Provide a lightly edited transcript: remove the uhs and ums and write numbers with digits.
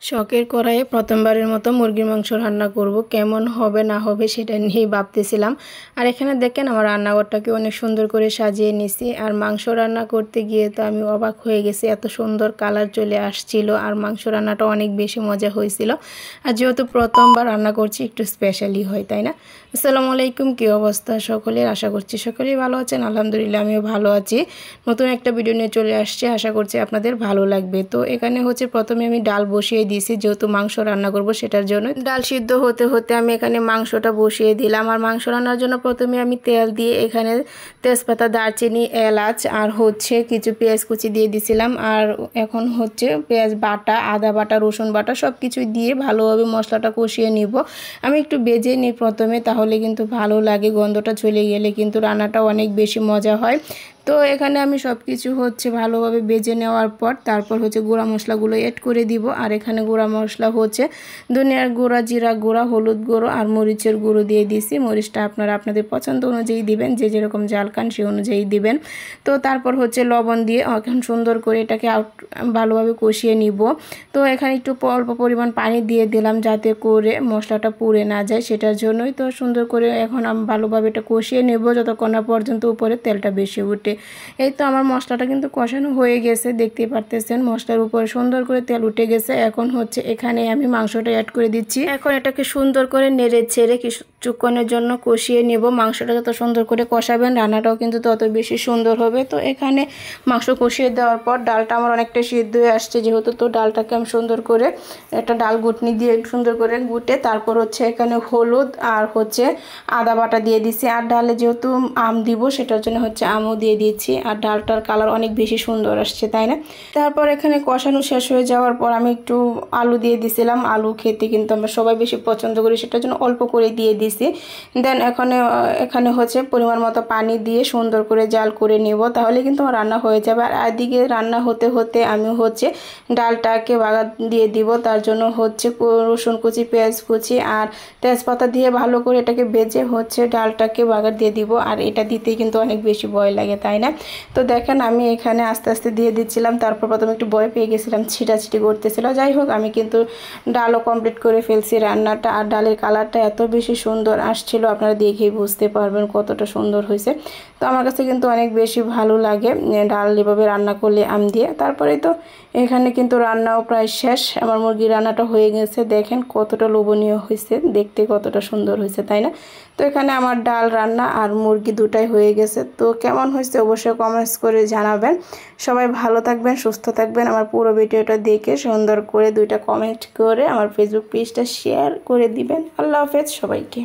শখের কড়াইয়ে প্রথমবারের মতো মুরগির মাংস রান্না করব, কেমন হবে না হবে সেটা নিয়েই ভাবতেছিলাম। আর এখানে দেখেন আমার রান্নাঘরটাকে অনেক সুন্দর করে সাজিয়ে নিছি। আর মাংস রান্না করতে গিয়ে তো আমি অবাক হয়ে গেছি, এত সুন্দর কালার চলে আসছিল। আর মাংস রান্নাটা অনেক বেশি মজা হয়েছিল। আর যেহেতু প্রথমবার রান্না করছি, একটু স্পেশালি হয়, তাই না? আসসালামু আলাইকুম, কী অবস্থা সকলের? আশা করছি সকলেই ভালো আছেন। আলহামদুলিল্লাহ আমিও ভালো আছি। নতুন একটা ভিডিও নিয়ে চলে আসছি, আশা করছি আপনাদের ভালো লাগবে। তো এখানে হচ্ছে প্রথমে আমি ডাল বসিয়ে দিয়েছি, যেহেতু মাংস রান্না করব সেটার জন্য। ডাল সিদ্ধ হতে হতে আমি এখানে মাংসটা বসিয়ে দিলাম। আর মাংস রান্নার জন্য প্রথমে আমি তেল দিয়ে এখানে তেজপাতা, দারচিনি, এলাচ আর হচ্ছে কিছু পেঁয়াজ কুচি দিয়ে দিছিলাম। আর এখন হচ্ছে পেঁয়াজ বাটা, আদা বাটা, রসুন বাটা সব কিছু দিয়ে ভালোভাবে মশলাটা কষিয়ে নিব। আমি একটু ভেজে নিই প্রথমে, তাহলে কিন্তু ভালো লাগে। গন্ধটা চলে গেলে কিন্তু রান্নাটা অনেক বেশি মজা হয়। তো এখানে আমি সব কিছু হচ্ছে ভালোভাবে ভেজে নেওয়ার পর তারপর হচ্ছে গুঁড়া মশলাগুলো এড করে দিব। আর এখানে গুঁড়া মশলা হচ্ছে ধনিয়ার গুঁড়া, জিরা গুঁড়া, হলুদ গুঁড়ো আর মরিচের গুঁড়ো দিয়ে দিছি। মরিচটা আপনারা আপনাদের পছন্দ অনুযায়ী দিবেন, যে যেরকম জাল খান সেই অনুযায়ী দিবেন। তো তারপর হচ্ছে লবণ দিয়ে এখন সুন্দর করে এটাকে ভালোভাবে কষিয়ে নিব। তো এখানে একটু অল্প পরিমাণ পানি দিয়ে দিলাম, যাতে করে মশলাটা পুড়ে না যায়, সেটার জন্যই। তো সুন্দর করে এখন আমি ভালোভাবে এটা কষিয়ে নেব যতক্ষণ না পর্যন্ত উপরে তেলটা বেশি উঠে। এই তো আমার মশলাটা কিন্তু কষানো হয়ে গেছে, দেখতে পারতেছেন মশলার উপরে সুন্দর করে তেল উঠে গেছে। এখন হচ্ছে এখানে আমি মাংসটা অ্যাড করে দিচ্ছি। এখন এটাকে সুন্দর করে নেড়ে ছেড়ে কিছুক্ষণের জন্য কষিয়ে নেব। মাংসটা যত সুন্দর করে কষাবেন রান্নাটাও কিন্তু তত বেশি সুন্দর হবে। তো এখানে মাংস কষিয়ে দেওয়ার পর ডালটা আমার অনেকটা সিদ্ধ হয়ে আসছে, যেহেতু তো ডালটাকে আমি সুন্দর করে একটা ডাল ঘুটনি দিয়ে সুন্দর করে গুটে তারপর হচ্ছে এখানে হলুদ আর হচ্ছে আদা বাটা দিয়ে দিচ্ছি। আর ডালে যেহেতু আম দিব সেটার জন্য হচ্ছে আমও দিয়ে দিচ্ছি। আর ডালটার কালার অনেক বেশি সুন্দর আসছে, তাই না? তারপর এখানে কষানো শেষ হয়ে যাওয়ার পর আমি একটু আলু দিয়ে দিছিলাম। আলু খেতে কিন্তু আমরা সবাই বেশি পছন্দ করি, সেটার জন্য অল্প করে দিয়ে দিছি। দেন এখানে হচ্ছে পরিমাণ মতো পানি দিয়ে সুন্দর করে জাল করে নেব, তাহলে কিন্তু আমার রান্না হয়ে যাবে। আর এদিকে রান্না হতে হতে আমি হচ্ছে ডালটাকে বাগার দিয়ে দিব। তার জন্য হচ্ছে রসুন কুচি, পেঁয়াজ কুচি আর তেজপাতা দিয়ে ভালো করে এটাকে ভেজে হচ্ছে ডালটাকে বাগার দিয়ে দিব। আর এটা দিতেই কিন্তু অনেক বেশি ভয় লাগে, তাই না? তো দেখেন আমি এখানে আস্তে আস্তে দিয়ে দিচ্ছিলাম। তারপর প্রথমে একটু ভয় পেয়ে গেছিলাম, ছিটাছিটি করতেছিল। যাই হোক, আমি কিন্তু ডালও কমপ্লিট করে ফেলছি রান্নাটা। আর ডালের কালারটা এত বেশি সুন্দর আসছিল, আপনারা দেখেই বুঝতে পারবেন কতটা সুন্দর হয়েছে। তো আমার কাছে কিন্তু অনেক বেশি ভালো লাগে ডাল এভাবে রান্না করলে আম দিয়ে। তারপরে তো এখানে কিন্তু রান্নাও প্রায় শেষ, আমার মুরগির রান্নাটা হয়ে গেছে। দেখেন কতটা লোভনীয় হয়েছে, দেখতে কতটা সুন্দর হয়েছে, তাই না? তো এখানে আমার ডাল রান্না আর মুরগি দুটাই হয়ে গেছে। তো কেমন হয়েছে অবশ্যই কমেন্টস করে জানাবেন। সবাই ভালো থাকবেন, সুস্থ থাকবেন। আমার পুরো ভিডিওটা দেখে সুন্দর করে দুইটা কমেন্ট করে আমার ফেসবুক পেজটা শেয়ার করে দিবেন। আল্লাহ হাফেজ সবাইকে।